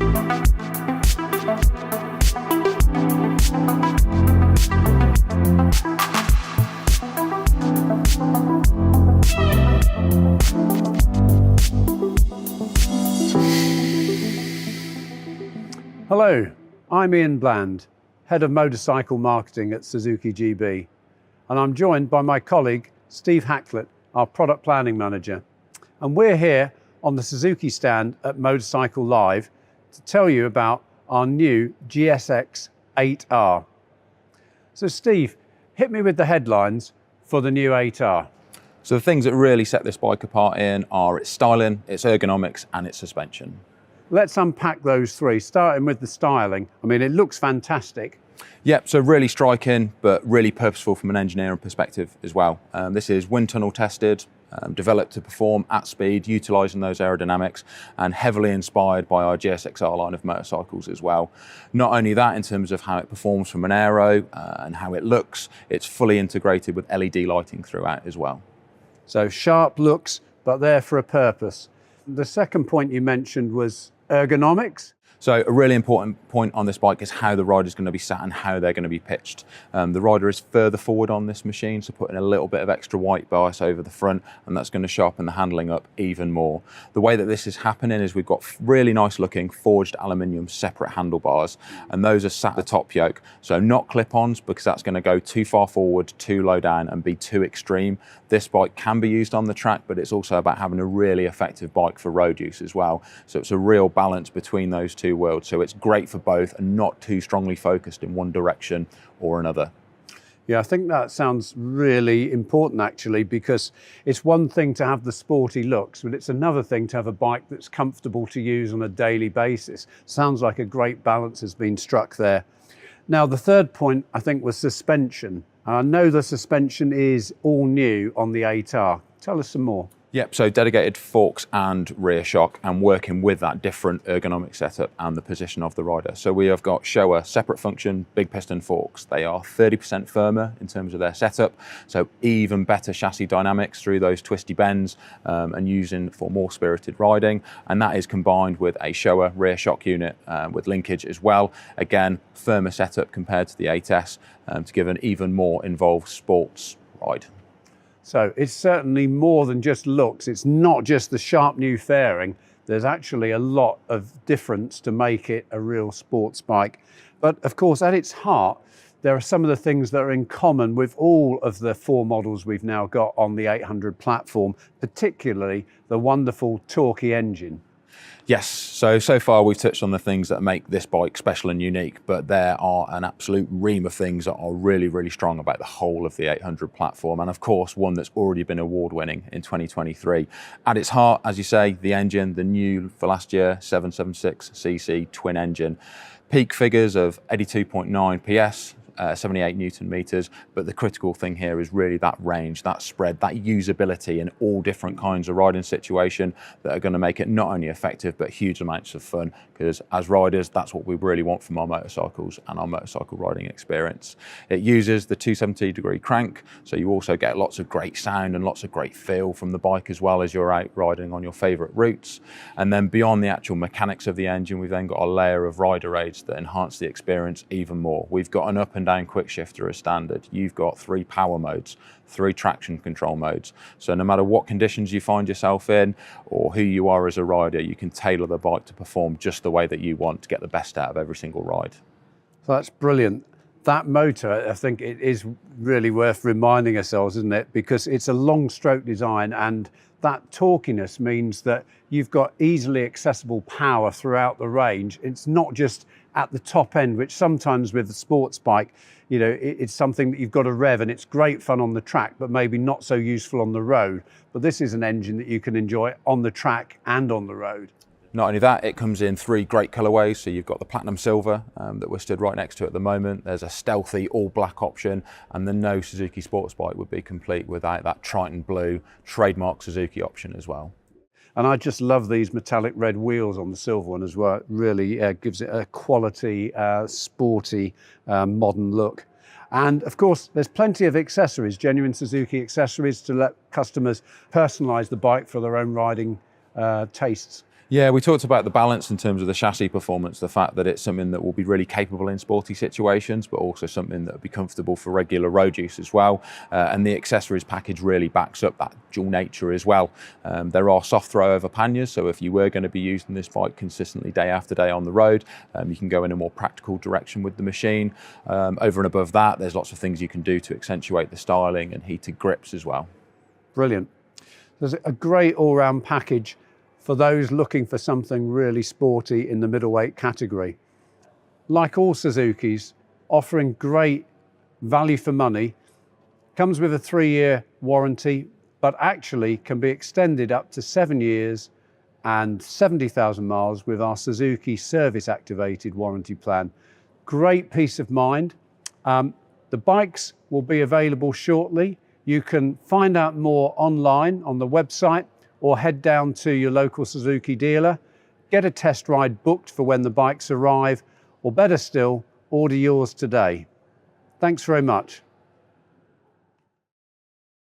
Hello, I'm Ian Bland, Head of Motorcycle Marketing at Suzuki GB, and I'm joined by my colleague Steve Hacklett, our Product Planning Manager. And we're here on the Suzuki stand at Motorcycle Live to tell you about our new GSX 8R. So Steve, hit me with the headlines for the new 8R. So the things that really set this bike apart, Ian, are its styling, its ergonomics and its suspension. Let's unpack those three, starting with the styling. I mean, it looks fantastic. Yep, so really striking, but really purposeful from an engineering perspective as well. This is wind tunnel tested, developed to perform at speed, utilising those aerodynamics, and heavily inspired by our GSXR line of motorcycles as well. Not only that, in terms of how it performs from an aero and how it looks, it's fully integrated with LED lighting throughout as well. So sharp looks, but there for a purpose. The second point you mentioned was ergonomics. So a really important point on this bike is how the rider's going to be sat and how they're going to be pitched. The rider is further forward on this machine, so putting a little bit of extra white bias over the front, and that's going to sharpen the handling up even more. The way that this is happening is we've got really nice looking forged aluminium separate handlebars, and those are sat at the top yoke. So not clip-ons, because that's going to go too far forward, too low down and be too extreme. This bike can be used on the track, but it's also about having a really effective bike for road use as well. So it's a real balance between those two worlds. So it's great for both and not too strongly focused in one direction or another. Yeah, I think that sounds really important actually, because it's one thing to have the sporty looks, but it's another thing to have a bike that's comfortable to use on a daily basis. Sounds like a great balance has been struck there. Now, the third point I think was suspension. I know the suspension is all new on the 8R. Tell us some more. Yep, so dedicated forks and rear shock, and working with that different ergonomic setup and the position of the rider. So we have got Showa separate function big piston forks. They are 30% firmer in terms of their setup, so even better chassis dynamics through those twisty bends and using for more spirited riding. And that is combined with a Showa rear shock unit with linkage as well. Again, firmer setup compared to the 8S to give an even more involved sports ride. So it's certainly more than just looks. It's not just the sharp new fairing. There's actually a lot of difference to make it a real sports bike. But of course, at its heart, there are some of the things that are in common with all of the four models we've now got on the 800 platform, particularly the wonderful torquey engine. Yes, so far we've touched on the things that make this bike special and unique, but there are an absolute ream of things that are really, really strong about the whole of the 800 platform, and of course one that's already been award-winning in 2023. At its heart, as you say, the engine, the new for last year 776cc twin engine. Peak figures of 82.9 PS, 78 Newton meters, but the critical thing here is really that range, that spread, that usability in all different kinds of riding situation that are going to make it not only effective but huge amounts of fun, because as riders that's what we really want from our motorcycles and our motorcycle riding experience. It uses the 270-degree crank, so you also get lots of great sound and lots of great feel from the bike as well as you're out riding on your favorite routes. And then beyond the actual mechanics of the engine, we've then got a layer of rider aids that enhance the experience even more. We've got an up and down quick shifter as standard. You've got 3 power modes, 3 traction control modes. So no matter what conditions you find yourself in or who you are as a rider, you can tailor the bike to perform just the way that you want to get the best out of every single ride. So that's brilliant. That motor, I think it is really worth reminding ourselves, isn't it? Because it's a long stroke design, and that torquiness means that you've got easily accessible power throughout the range. It's not just at the top end, which sometimes with the sports bike, you know, it's something that you've got to rev, and it's great fun on the track, but maybe not so useful on the road. But this is an engine that you can enjoy on the track and on the road. Not only that, it comes in 3 great colourways. So you've got the platinum silver that we're stood right next to at the moment. There's a stealthy all black option, and the no Suzuki sports bike would be complete without that Triton blue trademark Suzuki option as well. And I just love these metallic red wheels on the silver one as well. It really gives it a quality, sporty, modern look. And of course, there's plenty of accessories, genuine Suzuki accessories, to let customers personalise the bike for their own riding tastes. Yeah, we talked about the balance in terms of the chassis performance, the fact that it's something that will be really capable in sporty situations, but also something that will be comfortable for regular road use as well. And the accessories package really backs up that dual nature as well. There are soft throw over panniers, so if you were going to be using this bike consistently day after day on the road, you can go in a more practical direction with the machine. Over and above that, there's lots of things you can do to accentuate the styling and heated grips as well. Brilliant. There's a great all-round package for those looking for something really sporty in the middleweight category. Like all Suzukis, offering great value for money, comes with a 3-year warranty, but actually can be extended up to 7 years and 70,000 miles with our Suzuki service activated warranty plan. Great peace of mind. The bikes will be available shortly. You can find out more online on the website or head down to your local Suzuki dealer, get a test ride booked for when the bikes arrive, or better still, order yours today. Thanks very much.